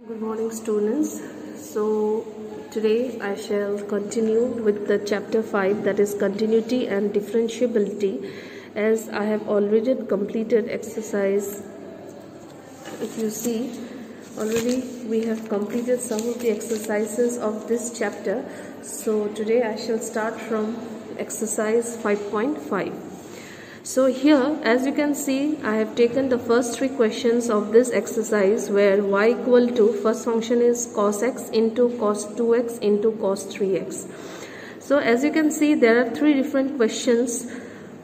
Good morning, students. So today I shall continue with the chapter 5, that is continuity and differentiability, as I have already completed exercise. If you see, already we have completed some of the exercises of this chapter. So today I shall start from exercise 5.5. So here, as you can see, I have taken the first three questions of this exercise where y equal to, first function is cos x into cos 2x into cos 3x. So as you can see, there are three different questions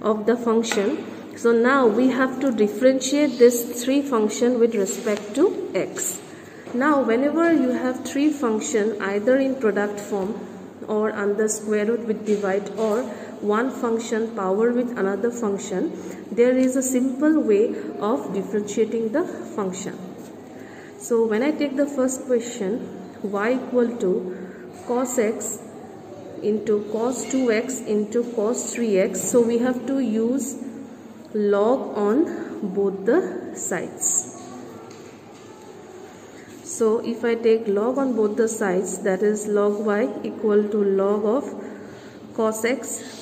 of the function. So now we have to differentiate this three function with respect to x. Now whenever you have three function either in product form or under square root with divide or one function power with another function, there is a simple way of differentiating the function. So when I take the first question, y equal to cos x into cos 2x into cos 3x, so we have to use log on both the sides. So if I take log on both the sides, that is log y equal to log of cos x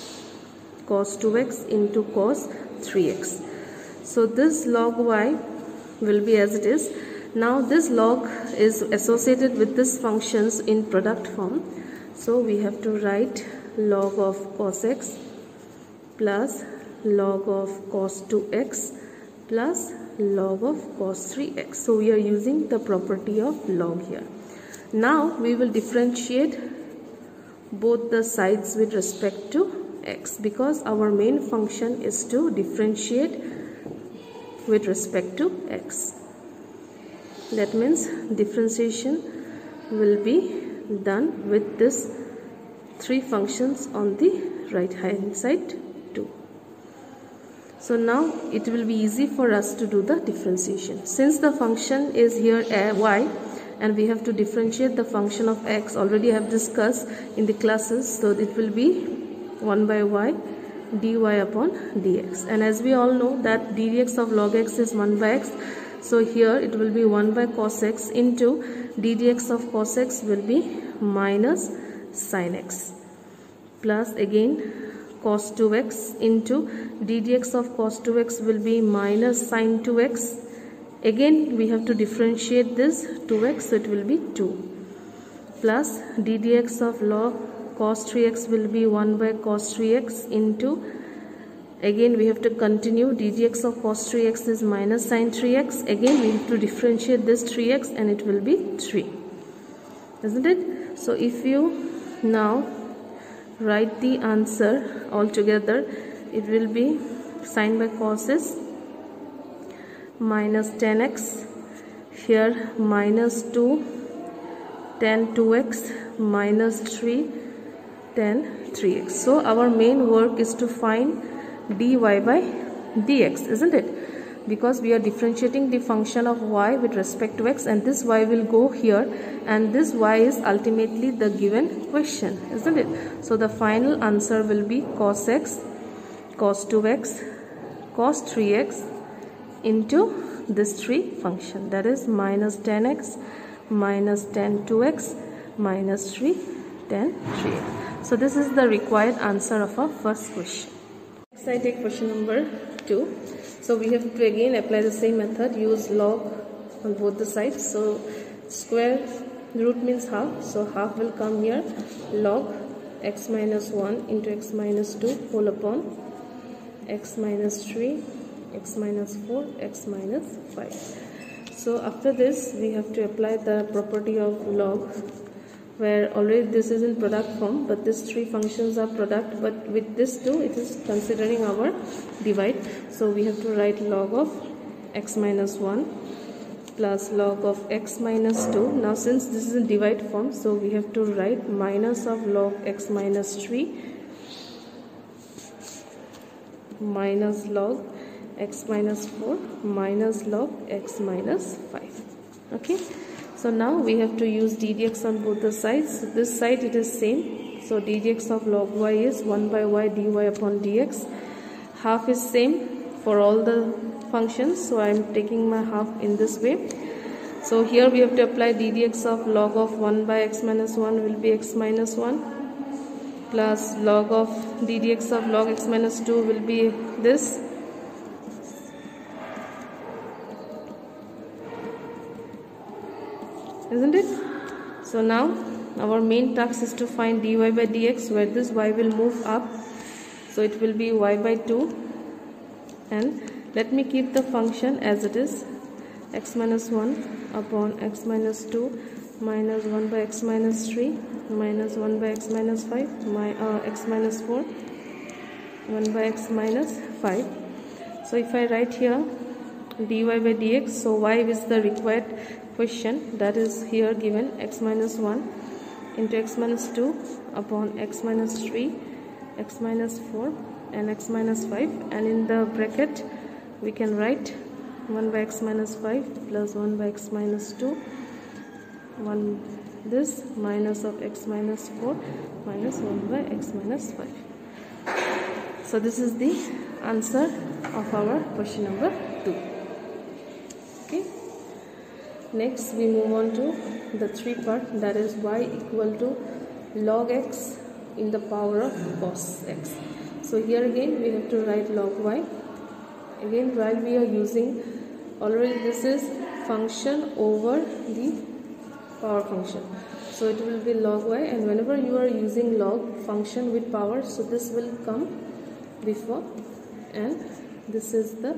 cos 2x into cos 3x. So this log y will be as it is. Now this log is associated with this functions in product form. So we have to write log of cos x plus log of cos 2x plus log of cos 3x. So we are using the property of log here. Now we will differentiate both the sides with respect to x, because our main function is to differentiate with respect to x. That means differentiation will be done with this three functions on the right hand side too. So now it will be easy for us to do the differentiation. Since the function is here y and we have to differentiate the function of x, already I have discussed in the classes, so it will be 1 by y dy upon dx, and as we all know that ddx of log x is 1 by x, so here it will be 1 by cos x into ddx of cos x will be minus sin x, plus again cos 2x into ddx of cos 2x will be minus sin 2x. Again we have to differentiate this 2x, so it will be 2, plus ddx of log cos 3x will be 1 by cos 3x into, again we have to continue, ddx of cos 3x is minus sin 3x. Again we have to differentiate this 3x and it will be 3, isn't it? So if you now write the answer all together, it will be sin by cos is minus 10x, here minus 2 tan 2x minus 3 tan 3x. So our main work is to find dy by dx, isn't it? Because we are differentiating the function of y with respect to x, and this y will go here and this y is ultimately the given question, isn't it? So the final answer will be cos x cos 2x cos 3x into this 3 function, that is minus 10x minus tan 2x minus 3 tan 3x. So this is the required answer of our first question. Next I take question number 2. So we have to again apply the same method, use log on both the sides. So square root means half, so half will come here, log x minus 1 into x minus 2 whole upon x minus 3 x minus 4 x minus 5. So after this we have to apply the property of log, where already this is in product form, but these three functions are product, but with this too it is considering our divide. So we have to write log of x minus 1 plus log of x minus 2. Now since this is in divide form, so we have to write minus of log x minus 3 minus log x minus 4 minus log x minus 5. Okay. So now we have to use ddx on both the sides. This side it is same. So ddx of log y is 1 by y dy upon dx. Half is same for all the functions. So I am taking my half in this way. So here we have to apply d dx of log of 1 by x minus 1 will be x minus 1, plus log of d dx of log x minus 2 will be this. Isn't it? So now our main task is to find dy by dx, where this y will move up, so it will be y by 2, and let me keep the function as it is, x minus 1 upon x minus 2 minus 1 by x minus 3 minus 1 by x minus 5 x minus 4 1 by x minus 5. So if I write here dy by dx, so y is the required question, that is here given x minus 1 into x minus 2 upon x minus 3 x minus 4 and x minus 5, and in the bracket we can write 1 by x minus 5 plus 1 by x minus 2 1 this minus of x minus 4 minus 1 by x minus 5. So this is the answer of our question number 2. Okay, next we move on to the 3 part, that is y equal to log x in the power of cos x. So here again we have to write log y. Again, while we are using, already this is function over the power function, so it will be log y, and whenever you are using log function with power, so this will come before, and this is the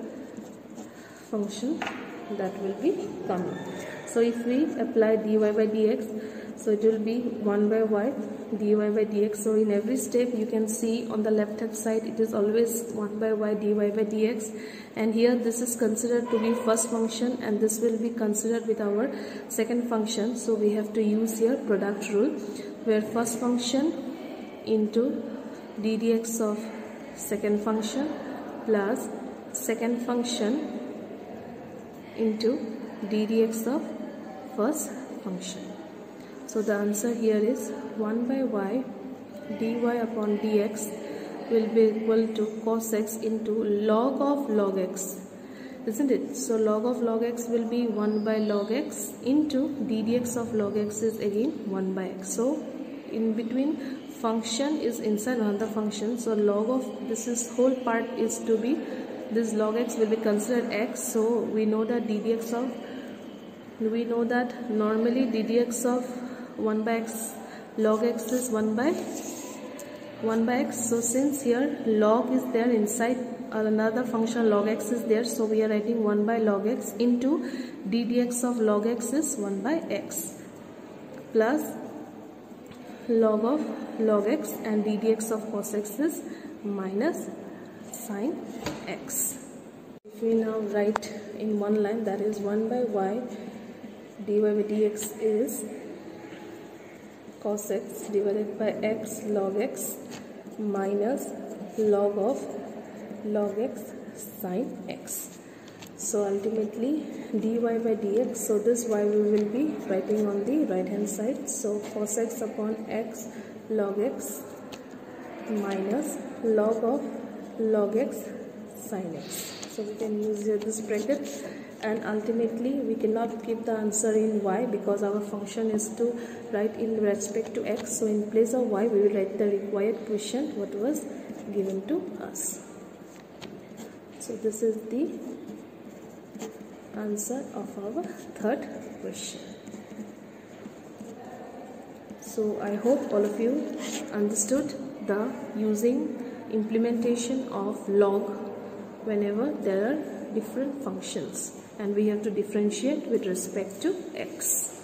function that will be coming. So if we apply dy by dx, so it will be 1 by y dy by dx. So in every step you can see on the left hand side it is always 1 by y dy by dx, and here this is considered to be first function and this will be considered with our second function. So we have to use here product rule, where first function into d dx of second function plus second function into d dx of first function. So the answer here is 1 by y dy upon dx will be equal to cos x into log of log x, isn't it? So log of log x will be 1 by log x into d dx of log x is again 1 by x. So in between function is inside another function, so log of this is whole part is to be, this log x will be considered x. So we know that d dx of, we know that normally d dx of 1 by x log x is 1 by x. So since here log is there inside another function, log x is there, so we are writing 1 by log x into d dx of log x is 1 by x plus log of log x, and d dx of cos x is minus sin x. If we now write in one line, that is 1 by y dy by dx is cos x divided by x log x minus log of log x sin x. So ultimately dy by dx, so this y we will be writing on the right hand side, so cos x upon x log x minus log of log x sin x. So we can use here this bracket, and ultimately we cannot keep the answer in y because our function is to write in respect to x. So in place of y we will write the required question what was given to us. So this is the answer of our third question. So I hope all of you understood the using implementation of log whenever there are different functions and we have to differentiate with respect to x.